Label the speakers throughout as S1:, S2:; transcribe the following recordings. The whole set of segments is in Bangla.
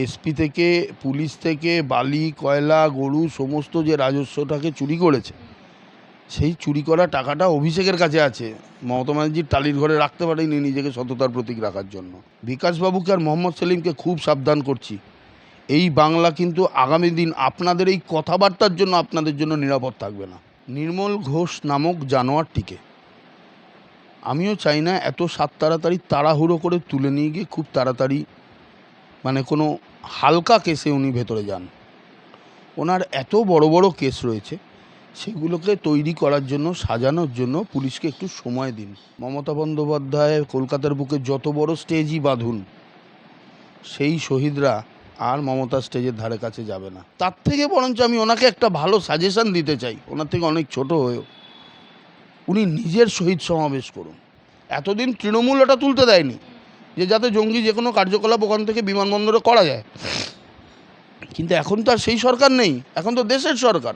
S1: এসপি থেকে পুলিশ থেকে বালি কয়লা গরু সমস্ত যে রাজস্বটাকে চুরি করেছে, সেই চুরি করা টাকাটা অভিষেকের কাছে আছে। মমতা ব্যানার্জির টালির ঘরে রাখতে পারেনি নিজেকে সততার প্রতীক রাখার জন্য। বিকাশবাবুকে আর মোহাম্মদ সেলিমকে খুব সাবধান করছি, এই বাংলা কিন্তু আগামী দিন আপনাদের এই কথাবার্তার জন্য আপনাদের জন্য নিরাপদ থাকবে না। নির্মল ঘোষ নামক জানোয়ারটিকে আমিও চাই না এত তাড়াতাড়ি তাড়াহুড়ো করে তুলে নিয়ে গিয়ে খুব তাড়াতাড়ি মানে কোনো হালকা কেসে উনি ভেতরে যান। ওনার এত বড় বড় কেস রয়েছে, সেগুলোকে তৈরি করার জন্য সাজানোর জন্য পুলিশকে একটু সময় দিন। মমতা বন্দ্যোপাধ্যায় কলকাতার বুকে যত বড় স্টেজই বাঁধুন, সেই শহীদরা আর মমতা স্টেজের ধারে কাছে যাবে না। তার থেকে বরঞ্চ আমি ওনাকে একটা ভালো সাজেশন দিতে চাই, ওনার থেকে অনেক ছোট হয়েও উনি নিজের শহীদ সমাবেশ করুন। এতদিন তৃণমূল ওটা তুলতে দেয়নি যে যাতে জঙ্গি যে কোনো কার্যকলাপ ওখান থেকে বিমানবন্দরে করা যায়, কিন্তু এখন তো আর সেই সরকার নেই, এখন তো দেশের সরকার,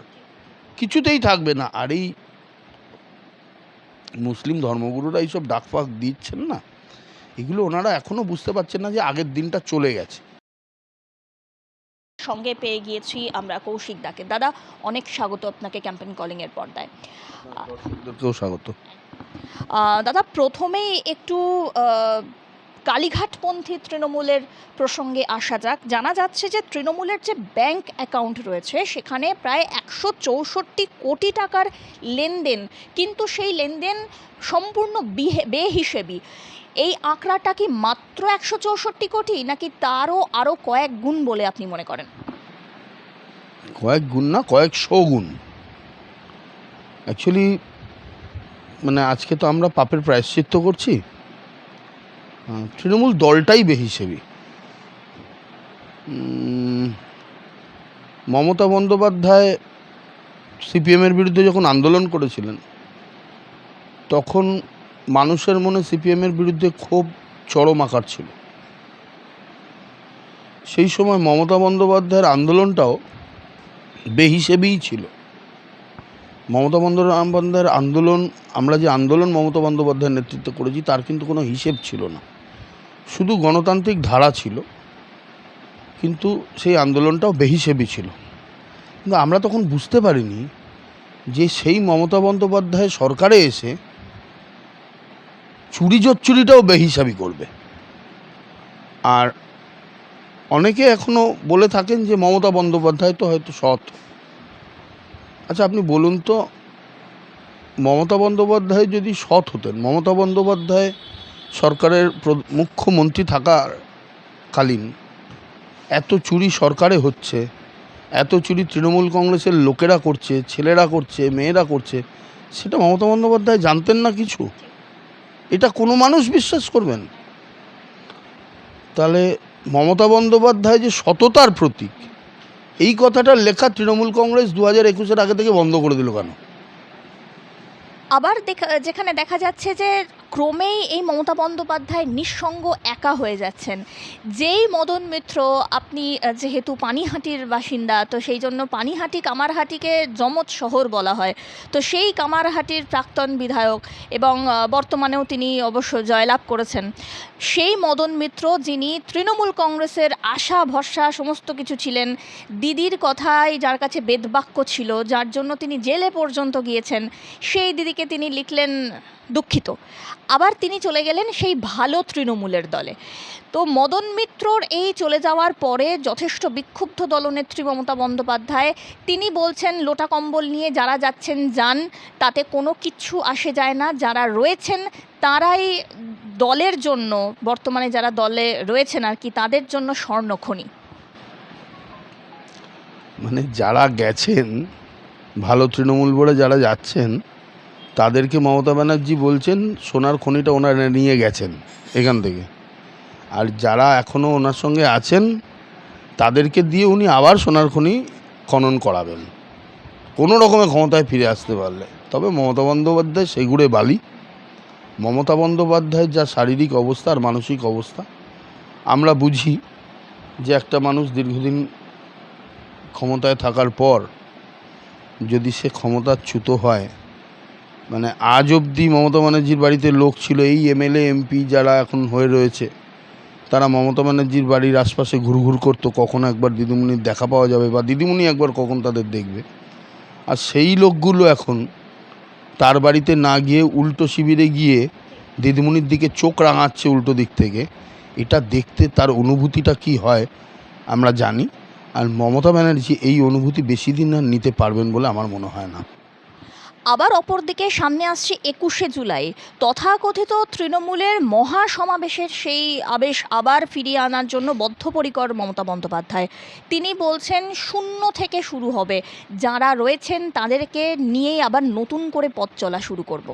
S1: কিছুতেই থাকবে না। আর এই মুসলিম ধর্মগুরুরা এইসব ডাকফাক দিচ্ছেন না, এগুলো ওনারা এখনও বুঝতে পারছেন না যে আগের দিনটা চলে গেছে।
S2: সঙ্গে পেয়ে গিয়েছি আমরা কৌশিক দাকে। দাদা, অনেক স্বাগত আপনাকে ক্যাম্পেইন কলিং এর পর্দায়।
S1: দর্শকদেরকেও স্বাগত।
S2: দাদা, প্রথমেই একটু কালীঘাটপন্থী তৃণমূলের প্রসঙ্গে আসা যাক। জানা যাচ্ছে যে তৃণমূলের যে ব্যাংক অ্যাকাউন্ট রয়েছে সেখানে প্রায় 164 কোটি টাকার লেনদেন, কিন্তু সেই লেনদেন সম্পূর্ণ বেহিসেবি। এই আঁকড়াটা কি মাত্র 164 কোটি, নাকি তারও আরও কয়েক গুণ বলে আপনি মনে করেন?
S1: কয়েক গুণ না, কয়েকশো গুণ। অ্যাকচুয়ালি মানে আজকে তো আমরা পাপের প্রায়শ্চিত্ত করছি, তৃণমূল দলটাই বেহিসেবি। মমতা বন্দ্যোপাধ্যায় সিপিএমের বিরুদ্ধে যখন আন্দোলন করেছিলেন, তখন মানুষের মনে সিপিএমের বিরুদ্ধে ক্ষোভ চরম আকার ছিল। সেই সময় মমতা বন্দ্যোপাধ্যায়ের আন্দোলনটাও বেহিসেবিই ছিল। মমতা বন্দ্যোপাধ্যায়ের আন্দোলন, আমরা যে আন্দোলন মমতা বন্দ্যোপাধ্যায়ের নেতৃত্ব করেছি, তার কিন্তু কোনো হিসেব ছিল না, শুধু গণতান্ত্রিক ধারা ছিল, কিন্তু সেই আন্দোলনটাও বেহিসেবি ছিল। কিন্তু আমরা তখন বুঝতে পারিনি যে সেই মমতা বন্দ্যোপাধ্যায় সরকারে এসে চুরি জচ্চুরিটাও বেহিসাবি করবে। আর অনেকে এখনও বলে থাকেন যে মমতা বন্দ্যোপাধ্যায় তো হয়তো সৎ। আচ্ছা, আপনি বলুন তো, মমতা বন্দ্যোপাধ্যায় যদি সৎ হতেন, মমতা বন্দ্যোপাধ্যায় সরকারের মুখ্যমন্ত্রী থাকাকালীন এত চুরি সরকারে হচ্ছে, এত চুরি তৃণমূল কংগ্রেসের লোকেরা করছে, ছেলেরা করছে, মেয়েরা করছে, সেটা মমতা বন্দ্যোপাধ্যায় জানতেন না কিছু? এটা কোনো মানুষ বিশ্বাস করবেন? তাহলে মমতা বন্দ্যোপাধ্যায় যে সততার প্রতীক, এই কথাটা লেখা তৃণমূল কংগ্রেস 2021-এর আগে থেকে বন্ধ করে দিল কেন?
S2: আবার যেখানে দেখা যাচ্ছে যে ক্রমেই এই মমতা বন্দ্যোপাধ্যায় নিঃসঙ্গ একা হয়ে যাচ্ছেন। যেই মদন মিত্র, আপনি যেহেতু পানিহাটির বাসিন্দা, তো সেই জন্য পানিহাটি কামারহাটিকে যমজ শহর বলা হয়, তো সেই কামারহাটির প্রাক্তন বিধায়ক এবং বর্তমানেও তিনি অবশ্য জয়লাভ করেছেন, সেই মদন মিত্র যিনি তৃণমূল কংগ্রেসের আশা ভরসা সমস্ত কিছু ছিলেন, দিদির কথাই যার কাছে বেদবাক্য ছিল, যার জন্য তিনি জেলে পর্যন্ত গিয়েছেন, সেই দিদিকে তিনি লিখলেন দুঃখিত। আবার তিনি চলে গেলেন সেই ভালো তৃণমূলের দলে। তো মদন মিত্রর এই চলে যাওয়ার পরে যথেষ্ট বিক্ষুব্ধ দলনেত্রী মমতা বন্দ্যোপাধ্যায়, তিনি বলছেন লোটা কম্বল নিয়ে যারা যাচ্ছেন যান, তাতে কোনো কিচ্ছু আসে যায় না, যারা রয়েছেন তারাই দলের জন্য, বর্তমানে যারা দলে রয়েছেন আর কি, তাদের জন্য স্বর্ণখনি।
S1: মানে যারা গেছেন, ভালো তৃণমূল বলে যারা যাচ্ছেন, তাদেরকে মমতা ব্যানার্জি বলছেন সোনার খনিটা ওনারা নিয়ে গেছেন এখান থেকে। আর যারা এখনও ওনার সঙ্গে আছেন, তাদেরকে দিয়ে উনি আবার সোনার খনি খনন করাবেন কোনো রকমে ক্ষমতায় ফিরে আসতে পারলে। তবে মমতা বন্দ্যোপাধ্যায় সেগুড়ে বালি। মমতা বন্দ্যোপাধ্যায়ের যা শারীরিক অবস্থা আর মানসিক অবস্থা, আমরা বুঝি যে একটা মানুষ দীর্ঘদিন ক্ষমতায় থাকার পর যদি সে ক্ষমতাচ্যুত হয়, মানে আজ অবধি মমতা ব্যানার্জির বাড়িতে লোক ছিল, এই এমএলএ এমপি যারা এখন হয়ে রয়েছে, তারা মমতা ব্যানার্জির বাড়ির আশপাশে ঘুরঘুর করতো কখন একবার দিদিমণির দেখা পাওয়া যাবে বা দিদিমণি একবার কখন তাদের দেখবে। আর সেই লোকগুলো এখন তার বাড়িতে না গিয়ে উল্টো শিবিরে গিয়ে দিদিমণির দিকে চোখ রাঙাচ্ছে উল্টো দিক থেকে। এটা দেখতে তার অনুভূতিটা কি হয় আমরা জানি। আর মমতা ব্যানার্জি এই অনুভূতি বেশি দিন আর নিতে পারবেন বলে আমার মনে হয় না।
S2: আবার অপরদিকে সামনে আসছে ২১শে জুলাই, তথাকথিত তৃণমূলের মহা সমাবেশের সেই আবেশ আবার ফিরিয়ে আনার জন্য বদ্ধপরিকর মমতা বন্দ্যোপাধ্যায়। তিনি বলছেন শূন্য থেকে শুরু হবে, যারা রয়েছেন তাদেরকে নিয়েই আবার নতুন করে পথ চলা শুরু করব।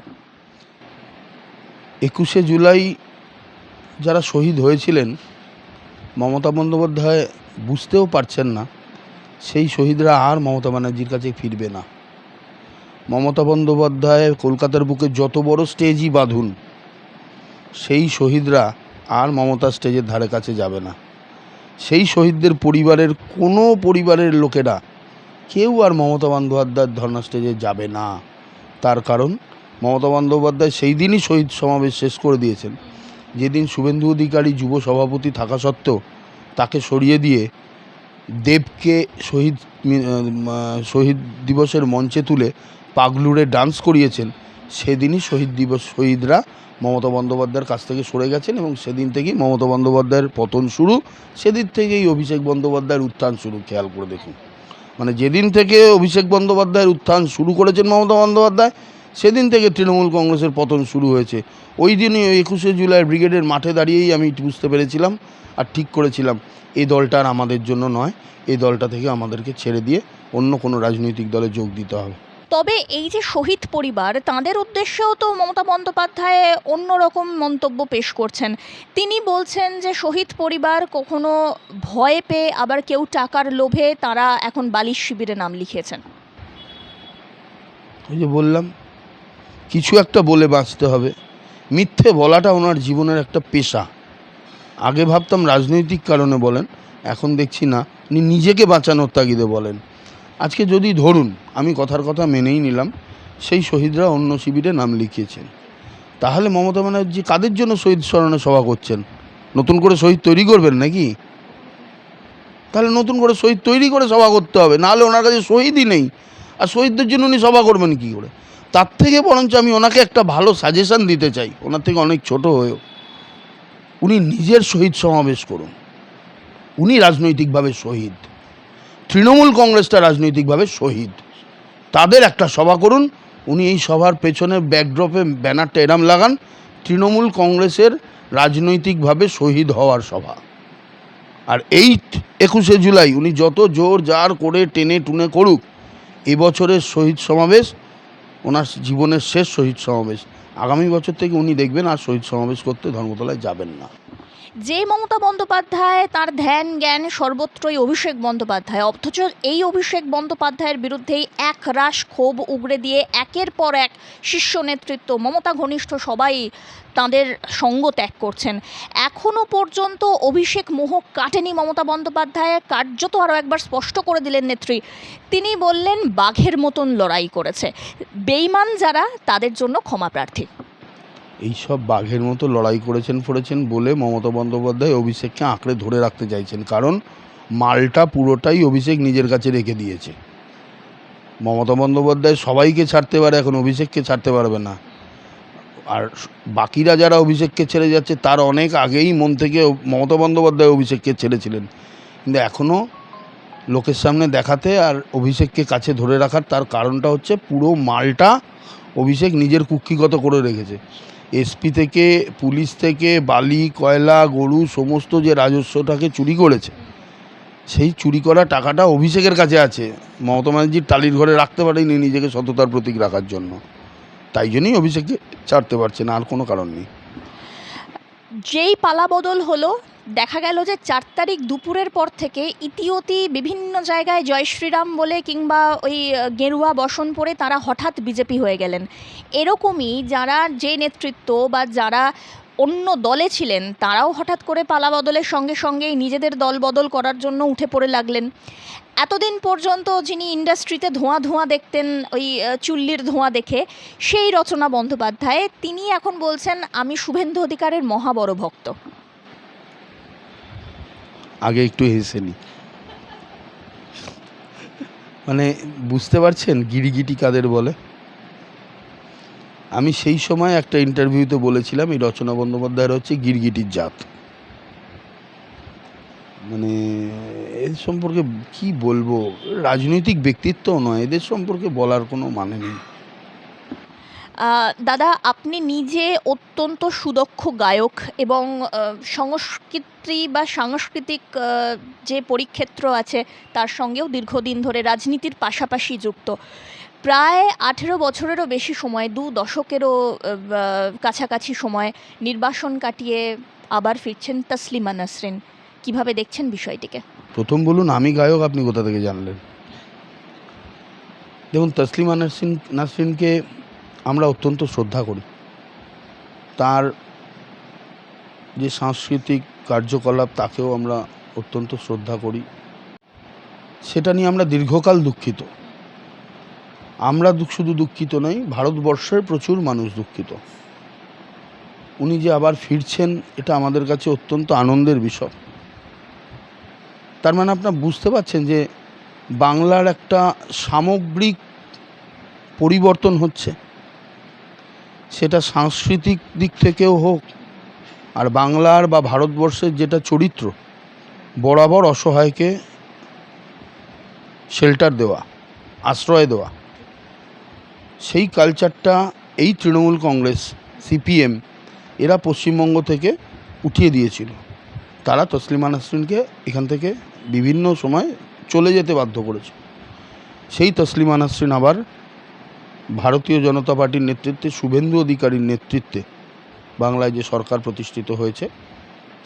S1: ২১শে জুলাই যারা শহীদ হয়েছিলেন মমতা বন্দ্যোপাধ্যায় বুঝতেও পারছেন না সেই শহীদরা আর মমতা ব্যানার্জির কাছে ফিরবে না। মমতা বন্দ্যোপাধ্যায় কলকাতার বুকে যত বড় স্টেজই বাঁধুন, সেই শহীদরা আর মমতা স্টেজের ধারে কাছে যাবে না। সেই শহীদদের পরিবারের কোনো পরিবারের লোকেরা কেউ আর মমতা বন্দ্যোপাধ্যায়ের ধর্ণা স্টেজে যাবে না। তার কারণ মমতা বন্দ্যোপাধ্যায় সেই দিনই শহীদ সমাবেশ শেষ করে দিয়েছেন যেদিন শুভেন্দু অধিকারী যুব সভাপতি থাকা সত্ত্বেও তাকে সরিয়ে দিয়ে দেবকে শহীদ দিবসের মঞ্চে তুলে পাগলুরে ডান্স করিয়েছেন। সেদিনই শহীদরা মমতা বন্দ্যোপাধ্যায়ের কাছ থেকে সরে গেছেন এবং সেদিন থেকেই মমতা বন্দ্যোপাধ্যায়ের পতন শুরু, সেদিন থেকেই অভিষেক বন্দ্যোপাধ্যায়ের উত্থান শুরু। খেয়াল করে দেখুন, মানে যেদিন থেকে অভিষেক বন্দ্যোপাধ্যায়ের উত্থান শুরু করেছেন মমতা বন্দ্যোপাধ্যায়, সেদিন থেকে তৃণমূল কংগ্রেসের পতন শুরু হয়েছে। ওই দিনই ২১শে জুলাই ব্রিগেডের মাঠে দাঁড়িয়েই আমি বুঝতে পেরেছিলাম আর ঠিক করেছিলাম এই দলটা আর আমাদের জন্য নয়, এই দলটা থেকে আমাদেরকে ছেড়ে দিয়ে অন্য কোনো রাজনৈতিক দলে যোগ দিতে হবে।
S2: তবে এই যে শহীদ পরিবার, তাদের উদ্দেশ্যেও তো মমতা বন্দ্যোপাধ্যায় অন্যরকম মন্তব্য পেশ করছেন। তিনি বলছেন যে শহীদ পরিবার কখনো ভয় পেয়ে আবার কেউ টাকার লোভে তারা এখন বালিশ শিবিরে নাম লিখিয়েছেন।
S1: ওই যে বললাম, কিছু একটা বলে বাঁচতে হবে। মিথ্যে বলাটা ওনার জীবনের একটা পেশা। আগে ভাবতাম রাজনৈতিক কারণে বলেন, এখন দেখছি না, উনি নিজেকে বাঁচানোর তাগিদে বলেন। আজকে যদি ধরুন, আমি কথার কথা মেনেই নিলাম সেই শহীদরা অন্য শিবিরে নাম লিখিয়েছেন, তাহলে মমতা ব্যানার্জি কাদের জন্য শহীদ স্মরণে সভা করছেন? নতুন করে শহীদ তৈরি করবেন নাকি? তাহলে নতুন করে শহীদ তৈরি করে সভা করতে হবে, নাহলে ওনার কাছে শহীদই নেই। আর শহীদদের জন্য উনি সভা করবেন কী করে? তার থেকে বরঞ্চ আমি ওনাকে একটা ভালো সাজেশন দিতে চাই, ওনার থেকে অনেক ছোট হয়েও উনি নিজের শহীদ সমাবেশ করুন। উনি রাজনৈতিকভাবে শহীদ, তৃণমূল কংগ্রেসটা রাজনৈতিকভাবে শহীদ, তাদের একটা সভা করুন। উনি এই সভার পেছনে ব্যাকড্রপে ব্যানারটা এরাম লাগান, তৃণমূল কংগ্রেসের রাজনৈতিকভাবে শহীদ হওয়ার সভা। আর এই ২১শে জুলাই উনি যত জোর জার করে টেনে টুনে করুক, এবছরের শহীদ সমাবেশ ওনার জীবনের শেষ শহীদ সমাবেশ। আগামী বছর থেকে উনি দেখবেন আর শহীদ সমাবেশ করতে ধর্মতলায় যাবেন না।
S2: যে মমতা বন্দ্যোপাধ্যায় তার ধ্যান জ্ঞান সর্বত্রই অভিষেক বন্দ্যোপাধ্যায়, অথচ এই অভিষেক বন্দ্যোপাধ্যায়ের বিরুদ্ধেই এক রাশ ক্ষোভ উগরে দিয়ে একের পর এক শীর্ষ নেতৃত্ব মমতা ঘনিষ্ঠ সবাই তাদের সঙ্গ ত্যাগ করছেন। এখনও পর্যন্ত অভিষেক মোহ কাটেনি মমতা বন্দ্যোপাধ্যায়। কার্যত আরও একবার স্পষ্ট করে দিলেন নেত্রী। তিনি বললেন বাঘের মতন লড়াই করেছে, বেইমান যারা তাদের জন্য ক্ষমা প্রার্থী।
S1: এইসব বাঘের মতো লড়াই করেছেন বলে মমতা বন্দ্যোপাধ্যায় অভিষেককে আঁকড়ে ধরে রাখতে চাইছেন, কারণ মালটা পুরোটাই অভিষেক নিজের কাছে রেখে দিয়েছে। মমতা বন্দ্যোপাধ্যায় সবাইকে ছাড়তে পারে, এখন অভিষেককে ছাড়তে পারবে না। আর বাকিরা যারা অভিষেককে ছেড়ে যাচ্ছে তার অনেক আগেই মন থেকে মমতা বন্দ্যোপাধ্যায় অভিষেককে ছেড়েছিলেন, কিন্তু এখনও লোকের সামনে দেখাতে আর অভিষেককে কাছে ধরে রাখার তার কারণটা হচ্ছে পুরো মালটা অভিষেক নিজের কুক্ষিগত করে রেখেছে। এসপি থেকে পুলিশ থেকে বালি কয়লা গরু সমস্ত যে রাজস্বটাকে চুরি করেছে, সেই চুরি করা টাকাটা অভিষেকের কাছে আছে। মমতা ব্যানার্জির টালির ঘরে রাখতে পারেনি নিজেকে সততার প্রতীক রাখার জন্য, তাই জন্যই অভিষেককে ছাড়তে পারছে না, আর কোনো কারণ নেই।
S2: যেই পালাবদল হলো, দেখা গেল যে ৪ তারিখ দুপুরের পর থেকে ইতিমধ্যে বিভিন্ন জায়গায় জয় শ্রীরাম বলে কিংবা ওই গেরুয়া বসন পরে তারা হঠাৎ বিজেপি হয়ে গেলেন। এরকমই যারা যে নেতৃত্ব বা যারা অন্য দলে ছিলেন তারাও হঠাৎ করে পালাবদলের সঙ্গে সঙ্গেই নিজেদের দল বদল করার জন্য উঠে পড়ে লাগলেন। এতদিন পর্যন্ত যিনি ইন্ডাস্ট্রিতে ধোঁয়া ধোঁয়া দেখতেন ওই চুল্লির ধোঁয়া দেখে, সেই রচনা বন্দ্যোপাধ্যায় তিনি এখন বলছেন আমি শুভেন্দু অধিকারের মহা বড় ভক্ত।
S1: আগে একটু হেসে নি। মানে বুঝতে পারছেন গিরিগিটি কাদের বলে? আমি সেই সময় একটা ইন্টারভিউতে বলেছিলাম এই রচনা বন্দ্যোপাধ্যায়ের হচ্ছে গিরগিটির জাত। মানে এর সম্পর্কে কি বলবো, রাজনৈতিক ব্যক্তিত্বও নয়, এদের সম্পর্কে বলার কোনো মানে নেই।
S2: দাদা, আপনি নিজে অত্যন্ত সুদক্ষ গায়ক এবং সংস্কৃতি বা সাংস্কৃতিক যে পরিক্ষেত্র আছে তার সঙ্গেও দীর্ঘদিন ধরে রাজনীতির পাশাপাশি যুক্ত। প্রায় 18 বছরেরও বেশি সময়, 2 দশকেরও কাছাকাছি সময় নির্বাসন কাটিয়ে আবার ফিরছেন তসলিমা নাসরিন। কিভাবে দেখছেন বিষয়টিকে?
S1: প্রথম বলুন আমি গায়ক, আপনি কোথা থেকে জানলেন? দেখুন, তসলিমা নাসরিনকে আমরা অত্যন্ত শ্রদ্ধা করি। তার যে সাংস্কৃতিক কার্যকলাপ তাকেও আমরা অত্যন্ত শ্রদ্ধা করি। সেটা নিয়ে আমরা দীর্ঘকাল দুঃখিত। আমরা শুধু দুঃখিত নই, ভারতবর্ষের প্রচুর মানুষ দুঃখিত। উনি যে আবার ফিরছেন এটা আমাদের কাছে অত্যন্ত আনন্দের বিষয়। তার মানে আপনারা বুঝতে পারছেন যে বাংলার একটা সামগ্রিক পরিবর্তন হচ্ছে, সেটা সাংস্কৃতিক দিক থেকেও হোক, আর বাংলার বা ভারতবর্ষের যেটা চরিত্র, বরাবর অসহায়কে শেল্টার দেওয়া, আশ্রয় দেওয়া, সেই কালচারটা এই তৃণমূল কংগ্রেস, সিপিএম এরা পশ্চিমবঙ্গ থেকে উঠিয়ে দিয়েছিল। তারা তসলিমা নাসরিনকে এখান থেকে বিভিন্ন সময় চলে যেতে বাধ্য করেছে। সেই তসলিমা নাসরিন আবার ভারতীয় জনতা পার্টির নেতৃত্বে, শুভেন্দু অধিকারীর নেতৃত্বে বাংলায় যে সরকার প্রতিষ্ঠিত হয়েছে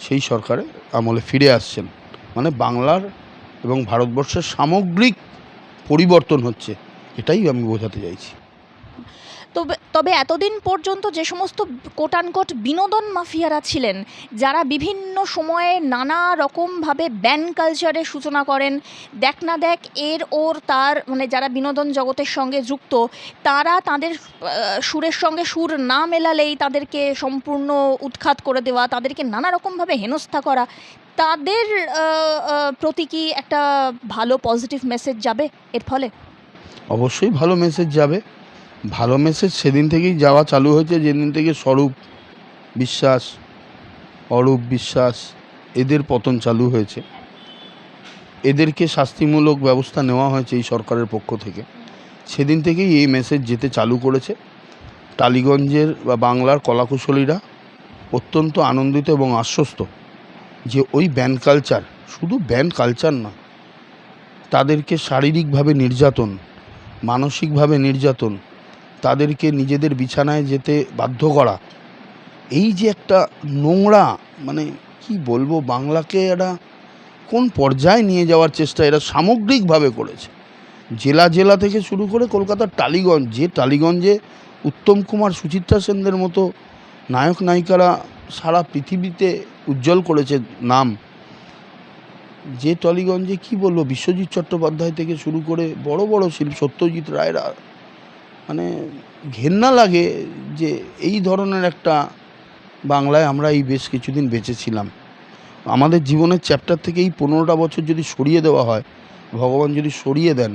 S1: সেই সরকারে আমলে ফিরে আসছেন। মানে বাংলার এবং ভারতবর্ষের সামগ্রিক পরিবর্তন হচ্ছে, এটাই আমি বোঝাতে চাইছি।
S2: তবে এতদিন পর্যন্ত যে সমস্ত কোটানকোট বিনোদন মাফিয়ারা ছিলেন, যারা বিভিন্ন সময়ে নানা রকমভাবে ব্যান কালচারের সূচনা করেন, দেখ না দেখ এর ওর তার, মানে যারা বিনোদন জগতের সঙ্গে যুক্ত, তারা তাদের সুরের সঙ্গে সুর না মেলালেই তাদেরকে সম্পূর্ণ উৎখাত করে দেওয়া, তাদেরকে নানা রকমভাবে হেনস্থা করা, তাদের প্রতি কি একটা ভালো পজিটিভ মেসেজ যাবে এর ফলে?
S1: অবশ্যই ভালো মেসেজ যাবে। ভালো মেসেজ সেদিন থেকেই যাওয়া চালু হয়েছে যেদিন থেকে স্বরূপ বিশ্বাস, অরূপ বিশ্বাস এদের পতন চালু হয়েছে। এদেরকে শাস্তিমূলক ব্যবস্থা নেওয়া হয়েছে এই সরকারের পক্ষ থেকে। সেদিন থেকেই এই মেসেজ যেতে চালু করেছে। টালিগঞ্জের বা বাংলার কলাকুশলীরা অত্যন্ত আনন্দিত এবং আশ্বস্ত যে ওই ব্যান্ড কালচার, শুধু ব্যান্ড কালচার না, তাদেরকে শারীরিকভাবে নির্যাতন, মানসিকভাবে নির্যাতন, তাদেরকে নিজেদের বিছানায় যেতে বাধ্য করা, এই যে একটা নোংরা, মানে কি বলবো, বাংলাকে এরা কোন পর্যায়ে নিয়ে যাওয়ার চেষ্টা এরা সামগ্রিকভাবে করেছে। জেলা জেলা থেকে শুরু করে কলকাতার টালিগঞ্জ, যে টালিগঞ্জে উত্তম কুমার, সুচিত্রা সেনদের মতো নায়ক নায়িকারা সারা পৃথিবীতে উজ্জ্বল করেছে নাম, যে টালিগঞ্জে কি বলবো, বিশ্বজিৎ চট্টোপাধ্যায় থেকে শুরু করে বড় বড় শিল্পী, সত্যজিৎ রায়রা, মানে ঘেন্না লাগে যে এই ধরনের একটা বাংলায় আমরা এই বেশ কিছুদিন বেঁচেছিলাম। আমাদের জীবনের চ্যাপ্টার থেকে এই 15টা বছর যদি সরিয়ে দেওয়া হয়, ভগবান যদি সরিয়ে দেন,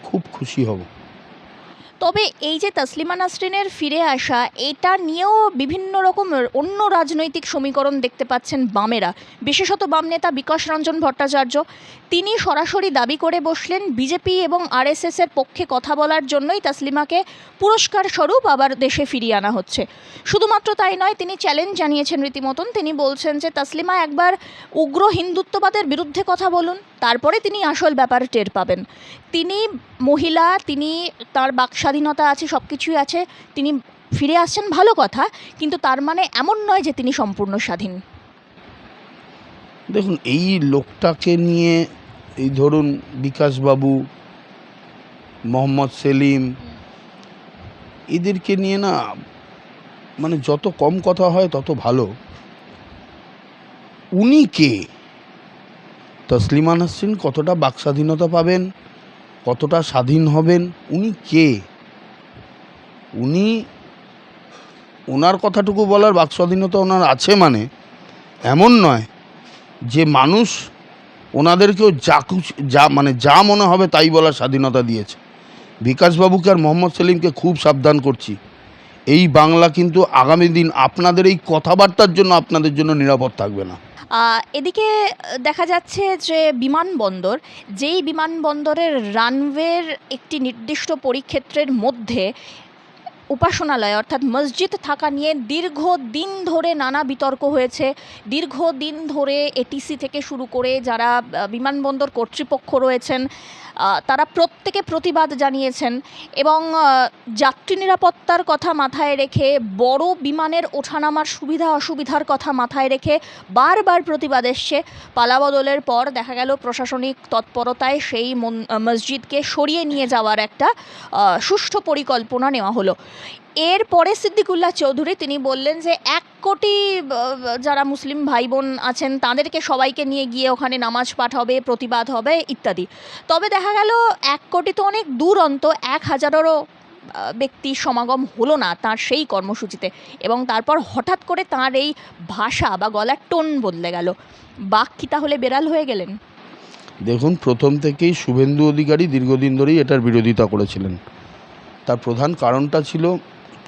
S1: খুব খুশি হব।
S2: তবে এই যে তসলিমা নাসরিনের ফিরে আসা, এটা নিয়েও বিভিন্ন রকম অন্য রাজনৈতিক সমীকরণ দেখতে পাচ্ছেন বামেরা, বিশেষত বাম নেতা বিকাশ রঞ্জন ভট্টাচার্য। তিনি সরাসরি দাবি করে বসলেন বিজেপি এবং আরএসএসের পক্ষে কথা বলার জন্যই তসলিমাকে পুরস্কার স্বরূপ আবার দেশে ফিরিয়ে আনা হচ্ছে। শুধুমাত্র তাই নয়, তিনি চ্যালেঞ্জ জানিয়েছেন রীতিমতন। তিনি বলছেন যে তসলিমা একবার উগ্র হিন্দুত্ববাদের বিরুদ্ধে কথা বলুন, তারপরে তিনি আসল ব্যাপার টের পাবেন। তিনি মহিলা, তিনি তার বাকস্বাধীনতা আছে, সব কিছুই আছে, তিনি ফিরে আসছেন ভালো কথা, কিন্তু তার মানে এমন নয় যে তিনি সম্পূর্ণ স্বাধীন।
S1: দেখুন, এই লোকটাকে নিয়ে, এই ধরুন বিকাশবাবু, মোহাম্মদ সেলিম, এদেরকে নিয়ে না, মানে যত কম কথা হয় তত ভালো। উনি কে? তসলিমা নাসরিন কতটা বাকস্বাধীনতা পাবেন, কতটা স্বাধীন হবেন, উনি কে? উনি, ওনার কথাটুকু বলার বাকস্বাধীনতা ওনার আছে, মানে এমন নয় যে মানুষ ওনাদেরকেও যা মনে হবে তাই বলার স্বাধীনতা দিয়েছে। বিকাশবাবুকে আর মোহাম্মদ সেলিমকে খুব সাবধান করছি, এই বাংলা কিন্তু আগামী দিন আপনাদের এই কথাবার্তার জন্য আপনাদের জন্য নিরাপদ থাকবে না।
S2: এদিকে দেখা যাচ্ছে যে বিমানবন্দর, যেই বিমানবন্দরের রানওয়ের একটি নির্দিষ্ট পরিক্ষেত্রের মধ্যে উপাসনালয় অর্থাৎ মসজিদ থাকা নিয়ে দীর্ঘদিন ধরে নানা বিতর্ক হয়েছে। দীর্ঘদিন ধরে এটিসি থেকে শুরু করে যারা বিমানবন্দর কর্তৃপক্ষ রয়েছেন তারা প্রত্যেকে প্রতিবাদ জানিয়েছেন এবং যাত্রী নিরাপত্তার কথা মাথায় রেখে, বড় বিমানের ওঠানামার সুবিধা অসুবিধার কথা মাথায় রেখে বারবার প্রতিবাদ এসছে। পালাবদলের পর দেখা গেল প্রশাসনিক তৎপরতায় সেই মসজিদকে সরিয়ে নিয়ে যাওয়ার একটা সুষ্ঠু পরিকল্পনা নেওয়া হলো। এরপরে সিদ্দিকুল্লাহ চৌধুরী তিনি বললেন যে 1 কোটি যারা মুসলিম ভাই বোন আছেন তাদেরকে সবাইকে নিয়ে গিয়ে ওখানে নামাজ পাঠ হবে, প্রতিবাদ হবে ইত্যাদি। তবে দেখা গেল 1 কোটি তো অনেক দূর অন্ত, 1000-এরও ব্যক্তির সমাগম হলো না তার সেই কর্মসূচিতে, এবং তারপর হঠাৎ করে তার এই ভাষা বা গলার টোন বদলে গেল। বাক কি তাহলে বেড়াল হয়ে গেলেন?
S1: দেখুন, প্রথম থেকেই শুভেন্দু অধিকারী দীর্ঘদিন ধরেই এটার বিরোধিতা করেছিলেন। তার প্রধান কারণটা ছিল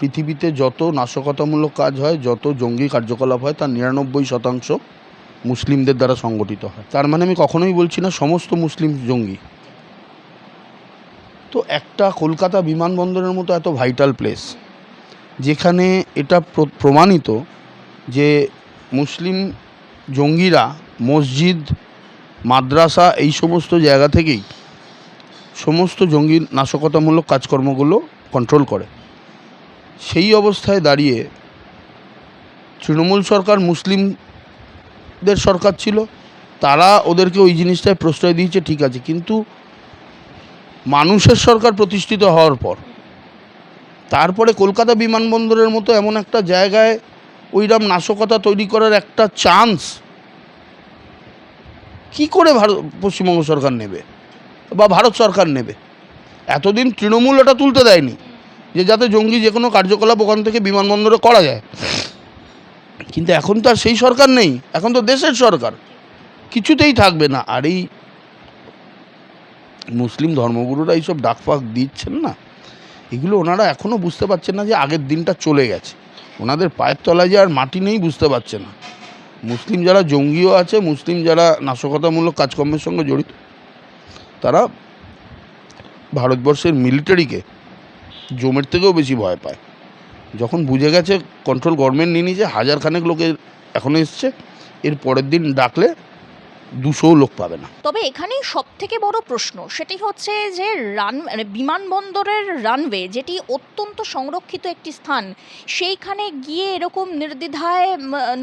S1: পৃথিবীতে যত নাশকতামূলক কাজ হয়, যত জঙ্গি কার্যকলাপ হয়, তার 99% মুসলিমদের দ্বারা সংগঠিত হয়। তার মানে আমি কখনোই বলছি না সমস্ত মুসলিম জঙ্গি। তো একটা কলকাতা বিমানবন্দরের মতো এত ভাইটাল প্লেস, যেখানে এটা প্রমাণিত যে মুসলিম জঙ্গিরা মসজিদ, মাদ্রাসা এই সমস্ত জায়গা থেকেই সমস্ত জঙ্গি নাশকতামূলক কাজকর্মগুলো কন্ট্রোল করে। সেই অবস্থায় দাঁড়িয়ে তৃণমূল সরকার মুসলিমদের সরকার ছিল, তারা ওদেরকে ওই জিনিসটায় প্রশ্রয় দিয়েছে, ঠিক আছে, কিন্তু মানুষের সরকার প্রতিষ্ঠিত হওয়ার পর তারপরে কলকাতা বিমানবন্দরের মতো এমন একটা জায়গায় ওইরকম নাশকতা তৈরি করার একটা চান্স কি করে পশ্চিমবঙ্গ সরকার নেবে বা ভারত সরকার নেবে? এতদিন তৃণমূল এটা তুলতে দেয়নি যে যাতে জঙ্গি যে কোনো কার্যকলাপ ওখান থেকে বিমানবন্দরে করা যায়, কিন্তু এখন তো আর সেই সরকার নেই, এখন তো দেশের সরকার, কিছুতেই থাকবে না। আর এই মুসলিম ধর্মগুরুরা এইসব ডাকফাক দিচ্ছেন না, এগুলো ওনারা এখনও বুঝতে পারছেন না যে আগের দিনটা চলে গেছে, ওনাদের পায়ের তলায় যে আর মাটি নেই বুঝতে পারছে না। মুসলিম যারা জঙ্গিও আছে, মুসলিম যারা নাশকতামূলক কাজকর্মের সঙ্গে জড়িত, তারা ভারতবর্ষের মিলিটারিকে জমের থেকেও বেশি ভয় পায়। যখন বুঝে গেছে কন্ট্রোল গভর্নমেন্ট নিয়ে নিয়েছে, 1000 লোকে এখনও এসছে, এর পরের দিন ডাকলে 200 লোক পাবে না।
S2: তবে এখানেই সবথেকে বড় প্রশ্ন সেটি হচ্ছে যে বিমানবন্দরের রানওয়ে, যেটি অত্যন্ত সংরক্ষিত একটি স্থান, সেইখানে গিয়ে এরকম নির্দ্বিধায়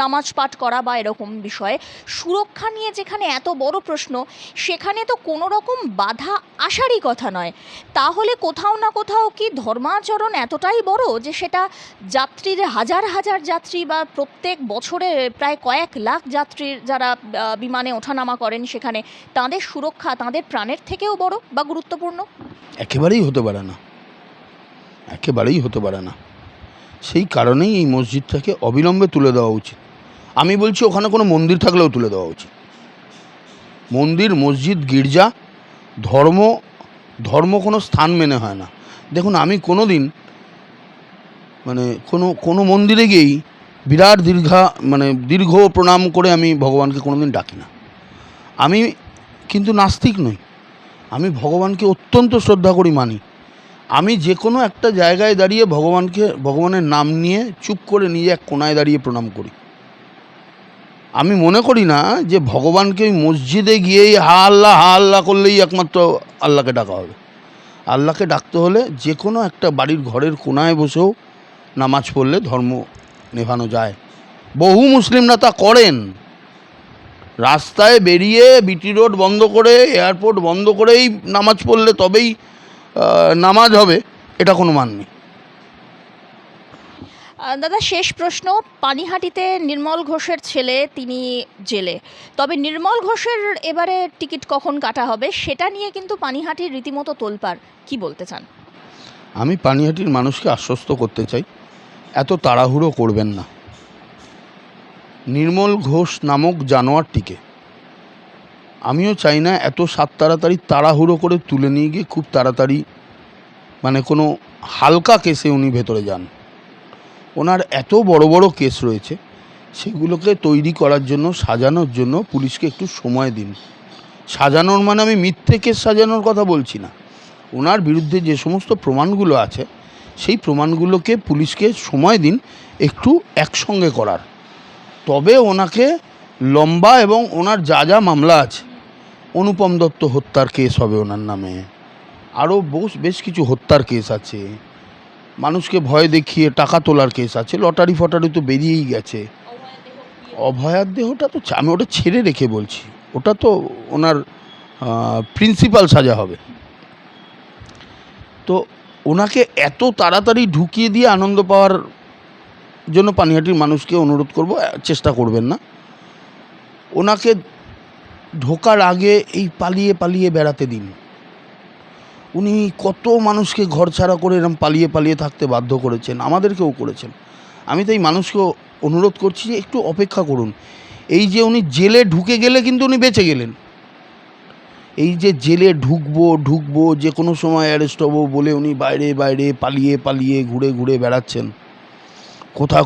S2: নামাজ পাঠ করা বা এরকম বিষয়ে সুরক্ষা নিয়ে যেখানে এত বড় প্রশ্ন, সেখানে তো কোনো রকম বাধা আসারই কথা নয়। তাহলে কোথাও না কোথাও কি ধর্মাচরণ এতটাই বড় যে সেটা যাত্রীর হাজার হাজার যাত্রী বা প্রত্যেক বছরে প্রায় কয়েক লাখ যাত্রীর যারা বিমানে ওঠানামা করেন সেখানে, তাদের সুরক্ষা তাদের প্রাণের থেকেও বড় বা গুরুত্বপূর্ণ?
S1: একেবারেই হতে পারে না, একেবারেই হতে পারে না। সেই কারণেই এই মসজিদটাকে অবিলম্বে তুলে দেওয়া উচিত। আমি বলছি ওখানে কোনো মন্দির থাকলেও তুলে দেওয়া উচিত। মন্দির, মসজিদ, গির্জা, ধর্ম কোনো স্থান মেনে হয় না। দেখুন, আমি কোনো দিন কোনো মন্দিরে গিয়েই বিরাট দীর্ঘ প্রণাম করে আমি ভগবানকে কোনো দিন ডাকি না। আমি কিন্তু নাস্তিক নই, আমি ভগবানকে অত্যন্ত শ্রদ্ধা করি, মানি। আমি যে কোনো একটা জায়গায় দাঁড়িয়ে ভগবানের নাম নিয়ে চুপ করে নিজে এক কোনায় দাঁড়িয়ে প্রণাম করি। আমি মনে করি না যে ভগবানকে ওই মসজিদে গিয়েই হা আল্লাহ করলেই একমাত্র আল্লাহকে ডাকা হবে। আল্লাহকে ডাকতে হলে যে কোনো একটা বাড়ির ঘরের কোনায় বসেও নামাজ পড়লে ধর্ম নেভানো যায়। বহু মুসলিমরা তা করেন। রাস্তায় বেরিয়ে বিটি রোড বন্ধ করে, এয়ারপোর্ট বন্ধ করেই নামাজ পড়লে তবেই নামাজ হবে, এটা কোনো মান নেই।
S2: দাদা, শেষ প্রশ্ন। পানিহাটিতে নির্মল ঘোষের ছেলে তিনি জেলে, তবে নির্মল ঘোষের এবারে টিকিট কখন কাটা হবে সেটা নিয়ে কিন্তু পানিহাটির রীতিমতো তোলপাড়, কি বলতে চান?
S1: আমি পানিহাটির মানুষকে আশ্বস্ত করতে চাই, এত তাড়াহুড়ো করবেন না। নির্মল ঘোষ নামক জানোয়ারটিকে আমিও চাই না এত তাড়াতাড়ি তাড়াহুড়ো করে তুলে নিয়ে গিয়ে খুব তাড়াতাড়ি মানে কোনো হালকা কেসে উনি ভেতরে যান। ওনার এত বড় বড় কেস রয়েছে, সেগুলোকে তৈরি করার জন্য, সাজানোর জন্য পুলিশকে একটু সময় দিন। সাজানোর মানে আমি মিথ্যে কেস সাজানোর কথা বলছি না। ওনার বিরুদ্ধে যে সমস্ত প্রমাণগুলো আছে, সেই প্রমাণগুলোকে পুলিশকে সময় দিন একটু একসঙ্গে করার। তবে ওনাকে লম্বা এবং ওনার যা যা মামলা আছে, অনুপম দত্ত হত্যার কেস হবে ওনার নামে, আরও বেশ কিছু হত্যার কেস আছে, মানুষকে ভয় দেখিয়ে টাকা তোলার কেস আছে, লটারি ফটারি তো বেরিয়েই গেছে। অভয়ার দেহটা তো আমি ওটা ছেড়ে রেখে বলছি, ওটা তো ওনার প্রিন্সিপাল সাজা হবে। তো ওনাকে এত তাড়াতাড়ি ঢুকিয়ে দিয়ে আনন্দ পাওয়ার জন্য পানিহাটির মানুষকে অনুরোধ করব, চেষ্টা করবেন না। ওনাকে ঢোকার আগে এই পালিয়ে পালিয়ে বেড়াতে দিন। উনি কত মানুষকে ঘর ছাড়া করে এরকম পালিয়ে পালিয়ে থাকতে বাধ্য করেছেন, আমাদেরকেও করেছেন। আমি তাই মানুষকে অনুরোধ করছি যে একটু অপেক্ষা করুন। এই যে উনি জেলে ঢুকে গেলে কিন্তু উনি বেঁচে গেলেন। এই যে জেলে ঢুকবো যে কোনো সময় অ্যারেস্ট হবো বলে উনি বাইরে বাইরে পালিয়ে পালিয়ে ঘুরে ঘুরে বেড়াচ্ছেন,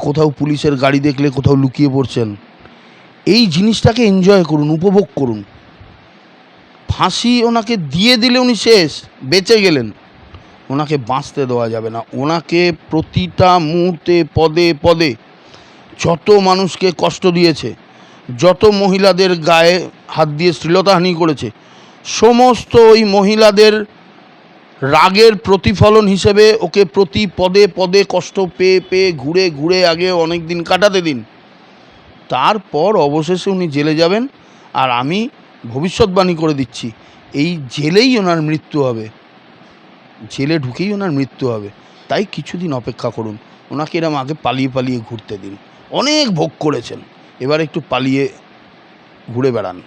S1: কোথাও পুলিশের গাড়ি দেখলে কোথাও লুকিয়ে পড়ছেন। এই জিনিসটাকে এনজয় করুন, উপভোগ করুন। ফাঁসি ওনাকে দিয়ে দিলে উনি শেষ, বেঁচে গেলেন। ওনাকে বাঁচতে দেওয়া যাবে না। ওনাকে প্রতিটা মুহূর্তে পদে পদে যত মানুষকে কষ্ট দিয়েছে, যত মহিলাদের গায়ে হাত দিয়ে শ্লীলতাহানি করেছে, সমস্ত ওই মহিলাদের রাগের প্রতিফলন হিসেবে ওকে প্রতি পদে পদে কষ্ট পেয়ে পেয়ে ঘুরে ঘুরে আগে অনেক দিন কাটাতে দিন। তারপর অবশেষে উনি জেলে যাবেন। আর আমি ভবিষ্যৎবাণী করে দিচ্ছি, এই জেলেই ওনার মৃত্যু হবে, জেলে ঢুকেই ওনার মৃত্যু হবে। তাই কিছুদিন অপেক্ষা করুন। ওনাকে এরম আগে পালিয়ে পালিয়ে ঘুরতে দিন। অনেক ভোগ করেছেন, এবার একটু পালিয়ে ঘুরে বেড়ান।